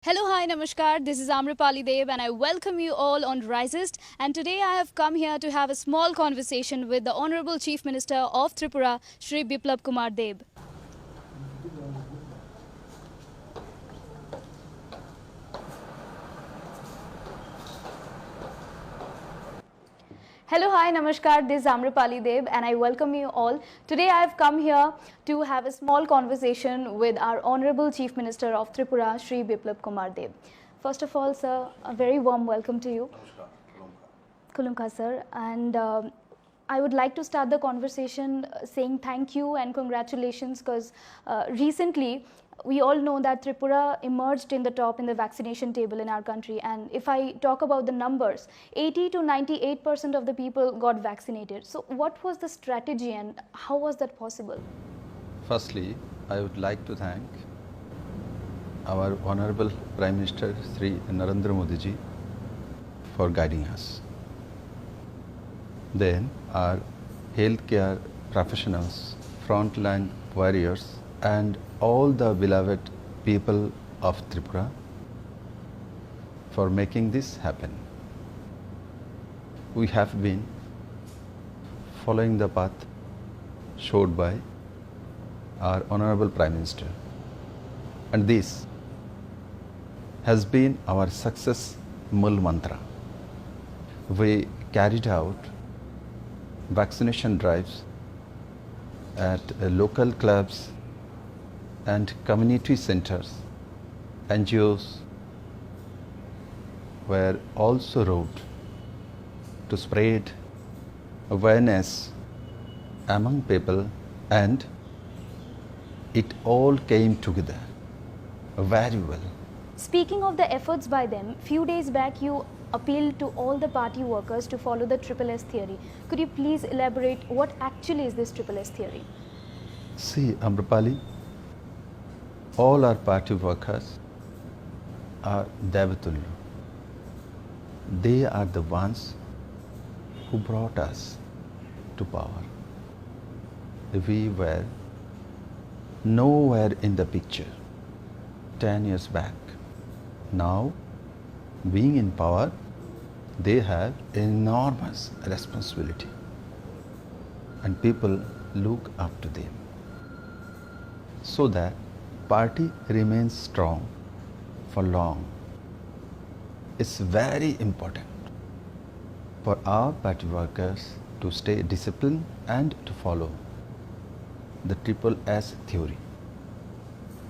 Hello, hi, namaskar. This is Amrapali Deb and I welcome you all on Risest. And today I have come here to have a small conversation with the Honorable Chief Minister of Tripura, Shri Biplab Kumar Deb. Hello, hi, namaskar. This is Amrapali Deb and I welcome you all. Today I have come here to have a small conversation with our Honorable Chief Minister of Tripura, Shri Biplab Kumar Deb. First of all, sir, a very warm welcome to you. Kulumka sir, and I would like to start the conversation saying thank you and congratulations because recently we all know that Tripura emerged in the top in the vaccination table in our country, and if I talk about the numbers, 80 to 98% of the people got vaccinated. So what was the strategy and how was that possible? Firstly, I would like to thank our Honorable Prime Minister Sri Narendra Modi ji for guiding us. Then our healthcare professionals, frontline warriors, and all the beloved people of Tripura for making this happen. We have been following the path showed by our Honorable Prime Minister, and this has been our success mul mantra. We carried out vaccination drives at local clubs and community centers. NGOs were also rolled to spread awareness among people, and it all came together very well. Speaking of the efforts by them, few days back you appealed to all the party workers to follow the Triple S theory. Could you please elaborate what actually is this Triple S theory? See, Amrapali, all our party workers are Devatullu. They are the ones who brought us to power. We were nowhere in the picture 10 years back. Now, being in power, they have enormous responsibility and people look up to them, so that party remains strong for long. It's very important for our party workers to stay disciplined and to follow the Triple S theory,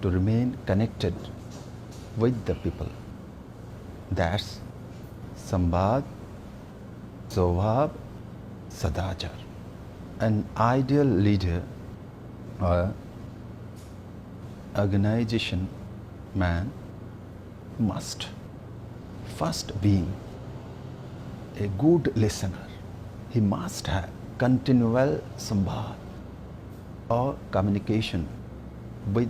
to remain connected with the people. That's Sambad, Saubhag, Sadachar. An ideal leader or organization man must first be a good listener. He must have continual Sambad or communication with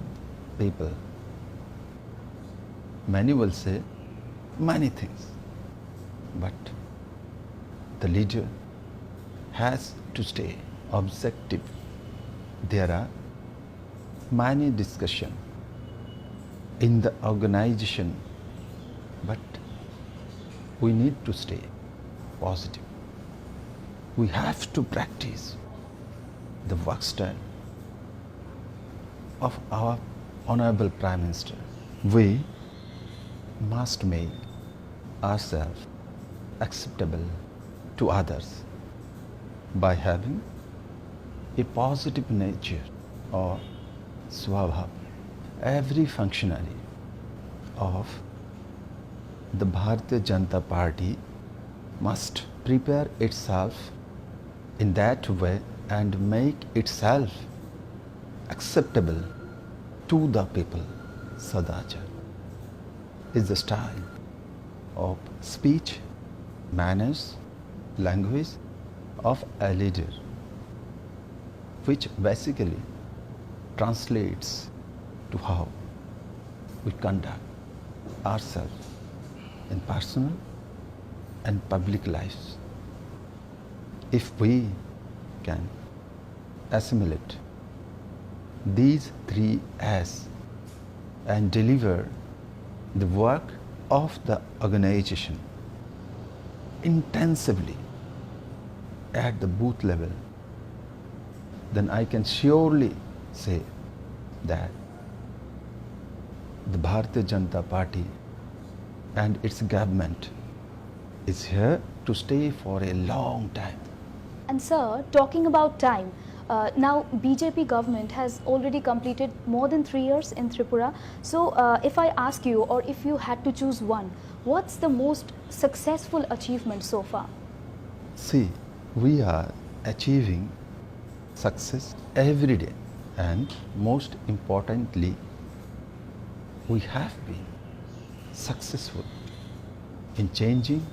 people. Many will say many things, but the leader has to stay objective. There are many discussions in the organization, but we need to stay positive. We have to practice the work style of our Honorable Prime Minister. We must make ourselves acceptable to others by having a positive nature or swabha. Every functionary of the Bharatiya Janata Party must prepare itself in that way and make itself acceptable to the people. Sadachar is the style of speech, manners, language of a leader, which basically translates to how we conduct ourselves in personal and public lives. If we can assimilate these three S and deliver the work of the organization intensively at the booth level, then I can surely say that the Bharatiya Janata Party and its government is here to stay for a long time. And sir, talking about time, now BJP government has already completed more than 3 years in Tripura. So if I ask you, or if you had to choose one, what's the most successful achievement so far? See, we are achieving success every day, and most importantly, we have been successful in changing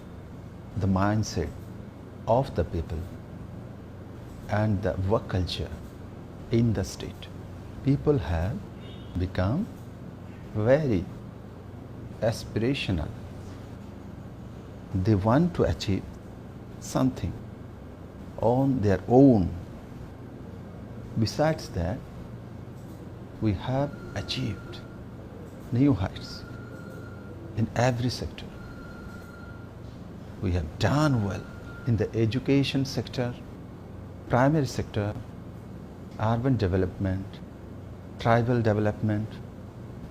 the mindset of the people and the work culture in the state. People have become very aspirational. They want to achieve something on their own. Besides that, we have achieved new heights in every sector. We have done well in the education sector, primary sector, urban development, tribal development,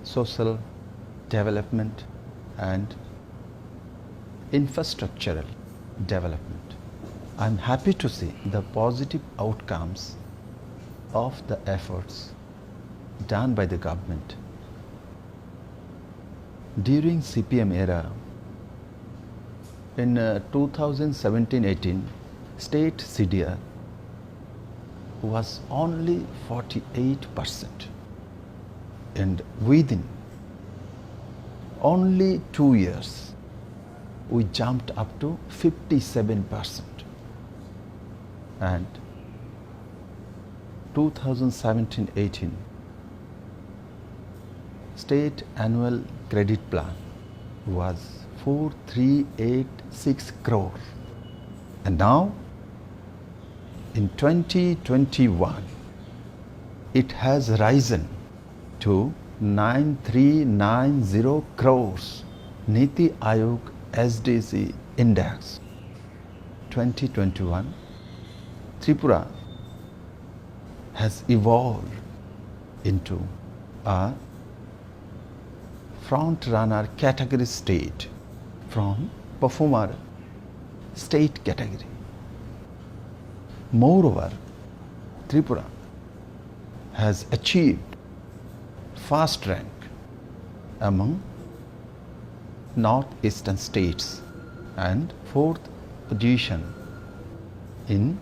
social development, and infrastructural development. I am happy to see the positive outcomes of the efforts done by the government. During CPM era, in 2017-18, state CDR was only 48%, and within only 2 years we jumped up to 57%, and 2017-18 state annual credit plan was 4386 crore, and now in 2021 it has risen to 9390 crores. Niti Aayog SDC Index 2021, Tripura has evolved into a front runner category state from performer state category. Moreover, Tripura has achieved first rank among northeastern states and fourth position in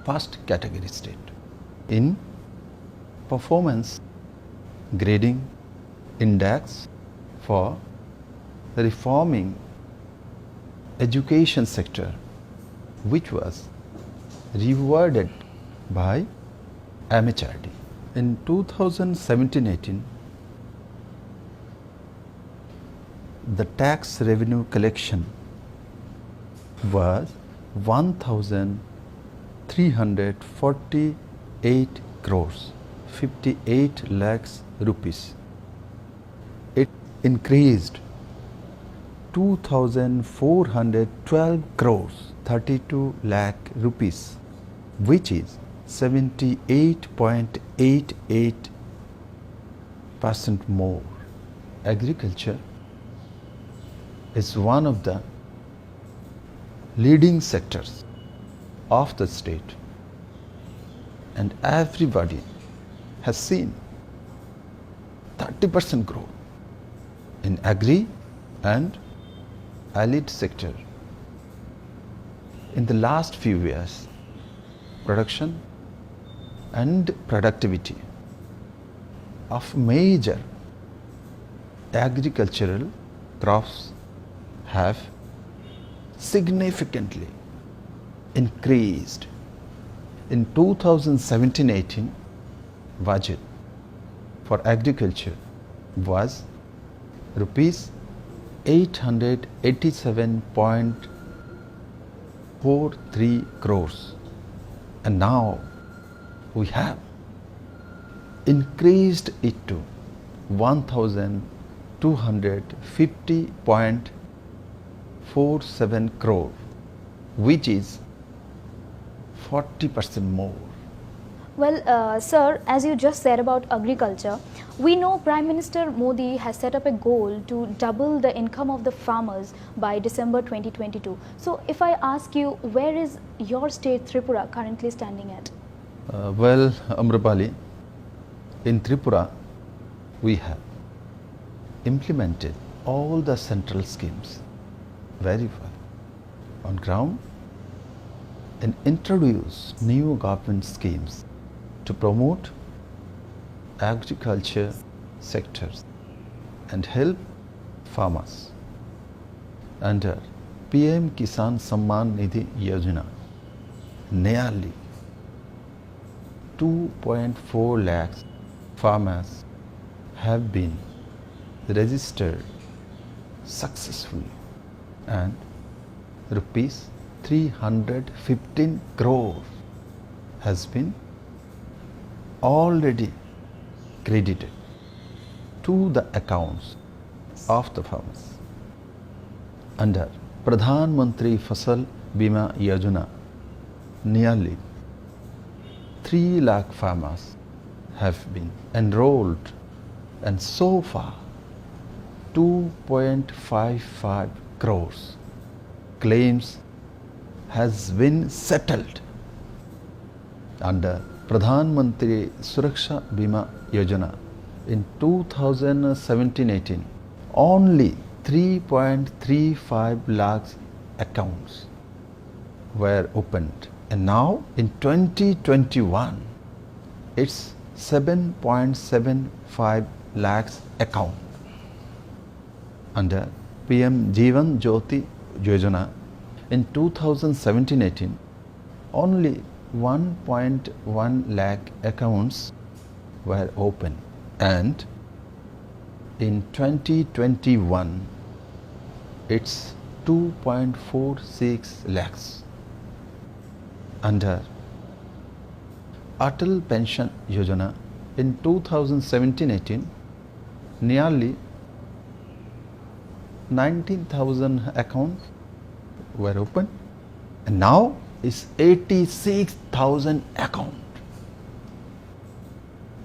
first category state. In performance grading index for reforming education sector, which was rewarded by MHRD. In 2017-18, the tax revenue collection was 1,348 crores, 58 lakhs rupees. It increased 2,412 crores, 32 lakh rupees, which is 78.88% more. Agriculture is one of the leading sectors of the state, and everybody has seen 30% growth in agri and allied sector. In the last few years, production and productivity of major agricultural crops have significantly increased. In 2017-18, budget for agriculture was rupees 887.43 crores, and now we have increased it to 250.47 crore, which is 40% more. Well, sir, as you just said about agriculture, we know Prime Minister Modi has set up a goal to double the income of the farmers by December 2022. So, if I ask you, where is your state Tripura currently standing at? Well, Amrapali, in Tripura, we have implemented all the central schemes very well on ground and introduced new government schemes to promote agriculture sectors and help farmers. Under PM Kisan Samman Nidhi Yojana, nearly 2.4 lakhs farmers have been registered successfully and rupees 315 crore has been already credited to the accounts of the farmers. Under Pradhan Mantri Fasal Bima Yojana, nearly 3 lakh farmers have been enrolled, and so far 2.55 crores claims has been settled. Under Pradhan Mantri Suraksha Bima Yojana in 2017-18, only 3.35 lakhs accounts were opened, and now in 2021 it's 7.75 lakhs account. Under PM Jeevan Jyoti Yojana in 2017-18, only 1.1 lakh accounts were open, and in 2021 it's 2.46 lakhs. Under Atal Pension Yojana in 2017-18, nearly 19,000 accounts were open, and now is 86,000 account.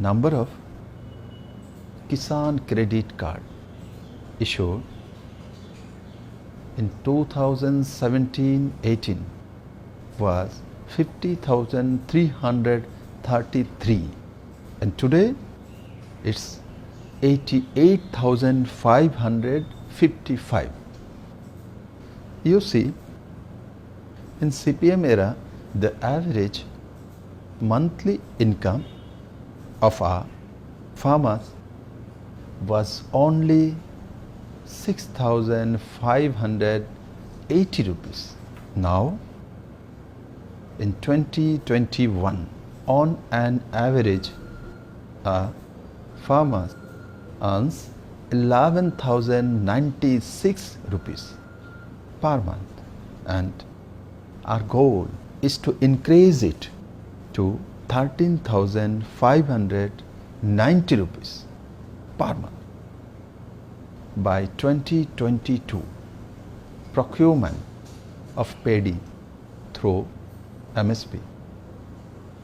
Number of Kisan Credit Card issued in 2017-18 was 50,333, and today it's 88,555. You see, in CPM era, the average monthly income of our farmers was only 6,580 rupees. Now, in 2021, on an average, a farmer earns 11,096 rupees per month, and our goal is to increase it to 13,590 rupees per month. By 2022, procurement of paddy through MSP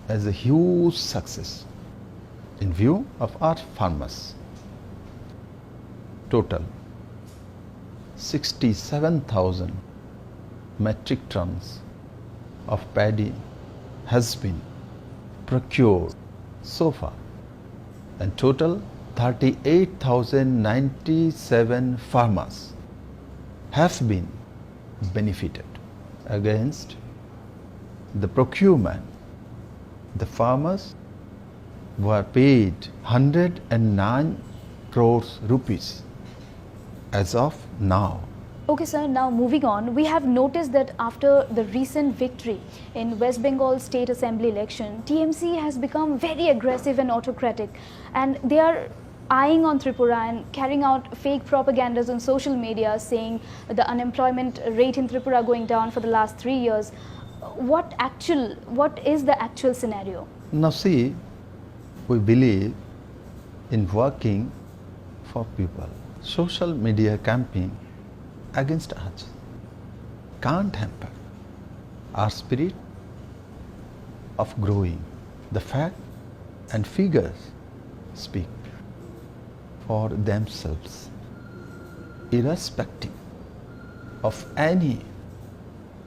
is a huge success in view of our farmers. Total 67,000 metric tons of paddy has been procured so far, and total 38,097 farmers have been benefited. Against the procurement, the farmers were paid 109 crores rupees as of now. Okay, sir, now moving on, we have noticed that after the recent victory in West Bengal State Assembly election, TMC has become very aggressive and autocratic, and they are eyeing on Tripura and carrying out fake propagandas on social media saying the unemployment rate in Tripura going down for the last 3 years. What is the actual scenario? Now we believe in working for people. social media campaign against us can't hamper our spirit of growing. The fact and figures speak for themselves, irrespective of any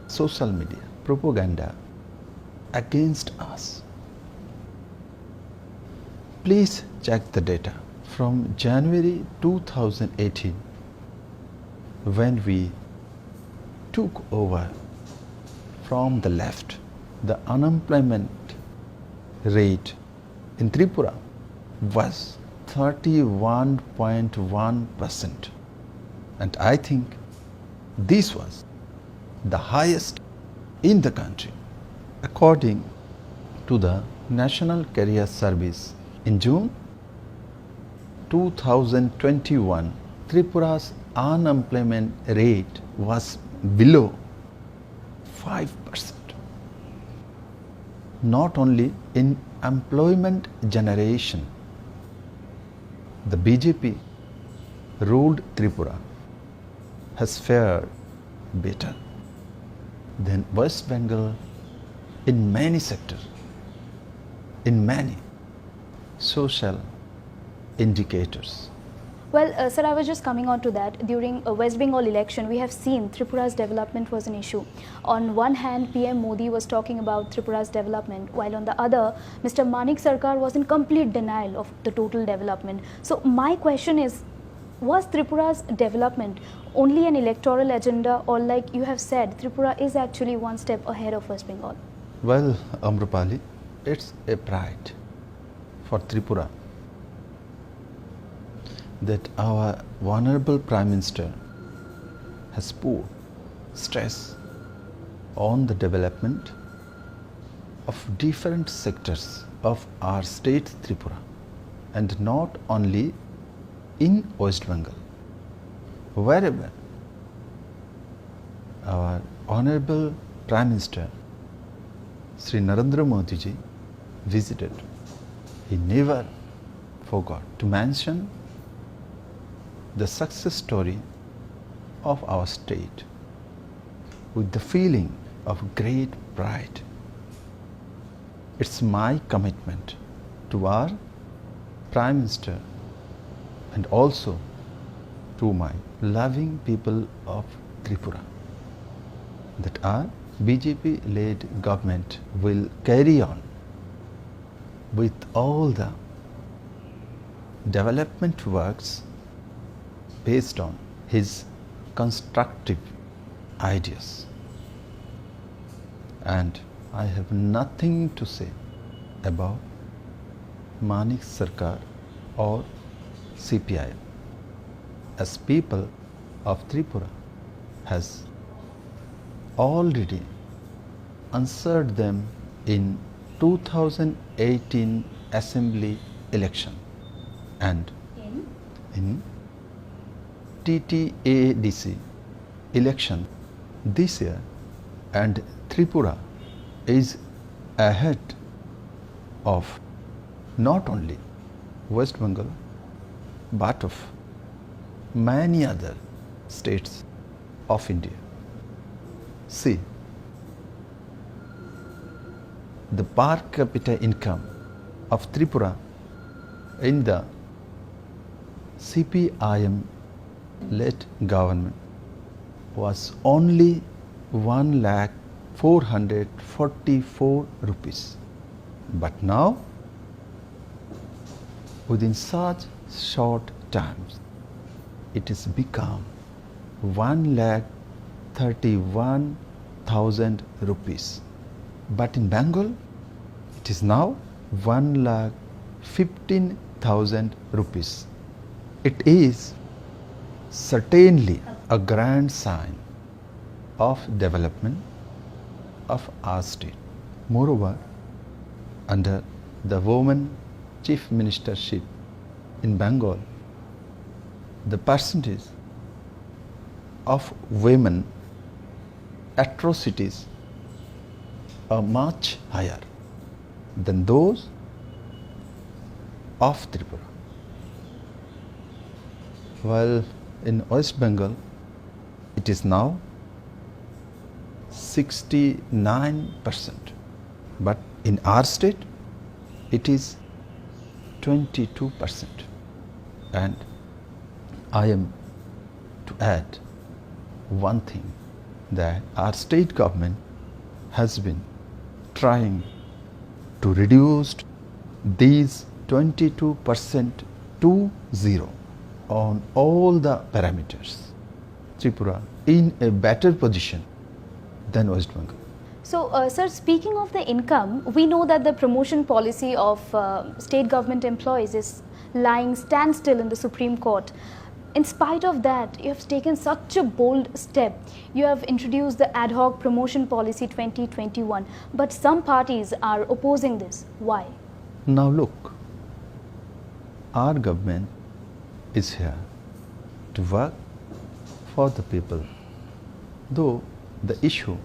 social media propaganda against us. Please check the data from January 2018, when we took over from the left. The unemployment rate in Tripura was 31.1%, and I think this was the highest in the country. According to the National Career Service, in June 2021, Tripura's unemployment rate was below 5%. Not only in employment generation, the BJP ruled Tripura has fared better than West Bengal in many sectors, in many social indicators. Well, sir, I was just coming on to that. During West Bengal election, we have seen Tripura's development was an issue. On one hand, PM Modi was talking about Tripura's development, while on the other, Mr. Manik Sarkar was in complete denial of the total development. So my question is, was Tripura's development only an electoral agenda, or like you have said, Tripura is actually one step ahead of West Bengal? Well, Amrapali, it's a pride for Tripura that our Honorable Prime Minister has put stress on the development of different sectors of our state Tripura, and not only in West Bengal. Wherever our Honorable Prime Minister Sri Narendra Modi ji visited, he never forgot to mention the success story of our state with the feeling of great pride. It's my commitment to our Prime Minister and also to my loving people of Tripura that our BJP-led government will carry on with all the development works based on his constructive ideas. And I have nothing to say about Manik Sarkar or CPIM, as people of Tripura has already answered them in 2018 Assembly election and in TTADC election this year, and Tripura is ahead of not only West Bengal but of many other states of India. See, the per capita income of Tripura in the CPIM-led government was only 1,444,000 rupees. But now, within such short times, it has become 1,31,000 rupees. But in Bengal, it is now 1,15,000 rupees. It is certainly a grand sign of development of our state. Moreover, under the woman chief ministership in Bengal, the percentage of women atrocities are much higher than those of Tripura. while in West Bengal it is now 69%, but in our state it is 22%. And I am to add one thing, that our state government has been trying to reduce these 22% to zero on all the parameters. Tripura in a better position than West Bengal. So, sir, speaking of the income, we know that the promotion policy of state government employees is lying standstill in the Supreme Court. In spite of that, you have taken such a bold step. You have introduced the ad hoc promotion policy 2021, but some parties are opposing this. Why? Now look, our government is here to work for the people, though the issue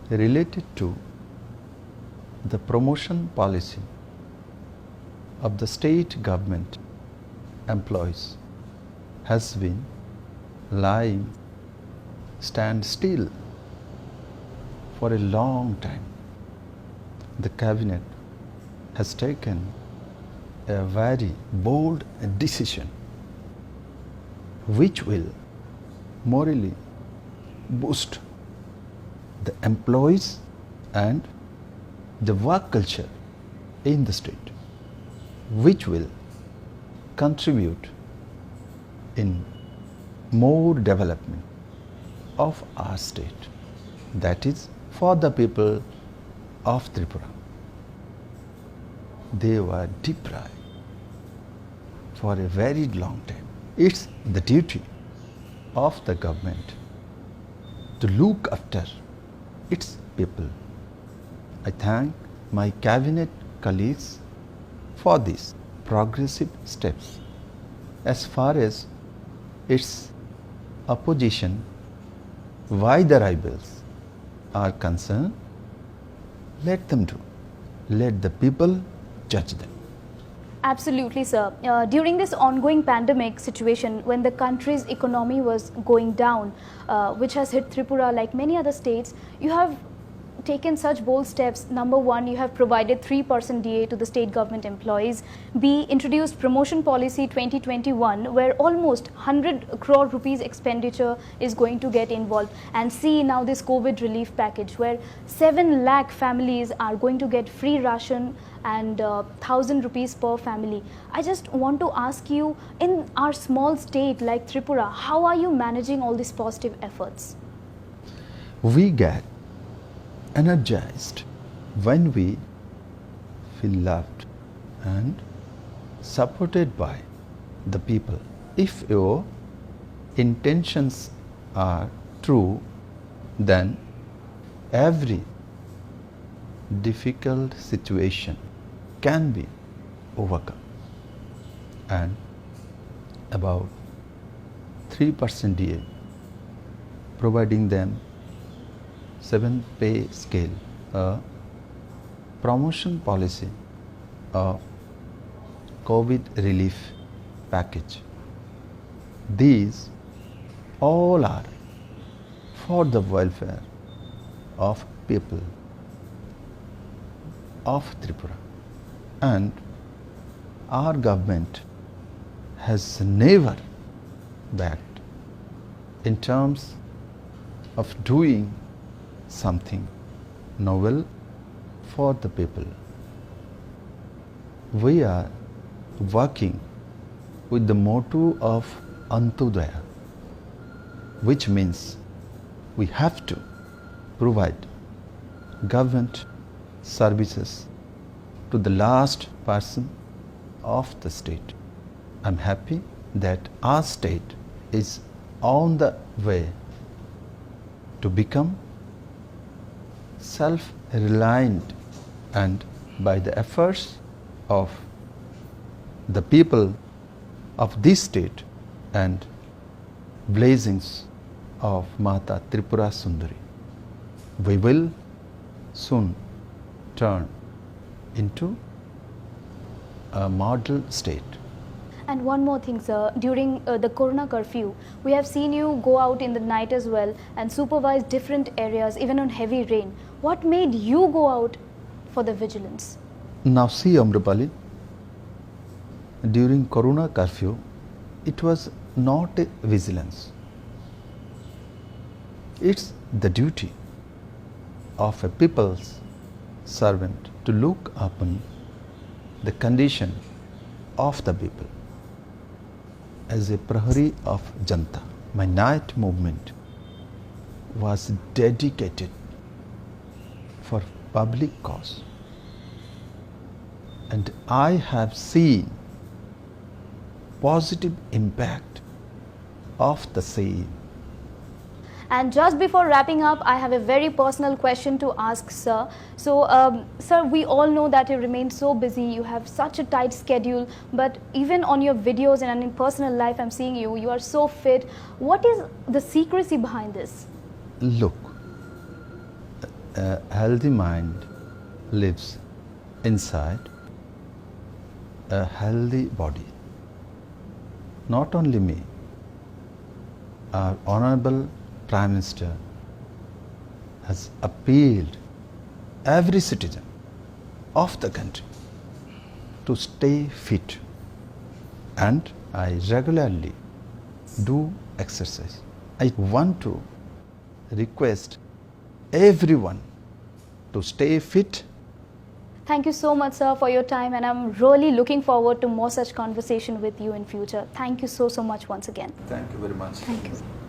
related to the promotion policy of the state government employees has been lying standstill for a long time. The cabinet has taken a very bold decision which will morally boost the employees and the work culture in the state, which will contribute in more development of our state, that is for the people of Tripura. They were deprived for a very long time. It's the duty of the government to look after its people. I thank my cabinet colleagues for these progressive steps. As far as its opposition, why the rebels are concerned, let them do. Let the people judge them. Absolutely, sir. During this ongoing pandemic situation, when the country's economy was going down, which has hit Tripura like many other states, you have taken such bold steps. Number one, you have provided 3% DA to the state government employees. B, introduced promotion policy 2021, where almost 100 crore rupees expenditure is going to get involved. And C, now this COVID relief package, where 7 lakh families are going to get free ration and 1,000 rupees per family. I just want to ask you, in our small state like Tripura, how are you managing all these positive efforts? We get energized when we feel loved and supported by the people. If your intentions are true, then every difficult situation can be overcome. And about 3% DA, providing them 7 pay scale, a promotion policy, a COVID relief package. These all are for the welfare of people of Tripura. And our government has never backed in terms of doing something novel for the people. We are working with the motto of Antyodaya, which means we have to provide government services to the last person of the state. I'm happy that our state is on the way to become self-reliant, and by the efforts of the people of this state and blessings of Mata Tripura Sundari, we will soon turn into a model state. And one more thing, sir, during the Corona curfew, we have seen you go out in the night as well and supervise different areas, even on heavy rain. What made you go out for the vigilance? Now see, Amrapali, during Corona curfew, it was not a vigilance. It's the duty of a people's servant to look upon the condition of the people. As a Prahari of Janta, my night movement was dedicated for public cause. And I have seen positive impact of the same. And just before wrapping up, I have a very personal question to ask, sir. So, sir, we all know that you remain so busy, you have such a tight schedule, but even on your videos and in personal life, I'm seeing you are so fit. What is the secrecy behind this? Look, a healthy mind lives inside a healthy body. Not only me, our Honorable Prime Minister has appealed every citizen of the country to stay fit, and I regularly do exercise. I want to request everyone to stay fit. Thank you so much, sir, for your time, and I'm really looking forward to more such conversation with you in future. Thank you so much once again. Thank you very much. Thank you.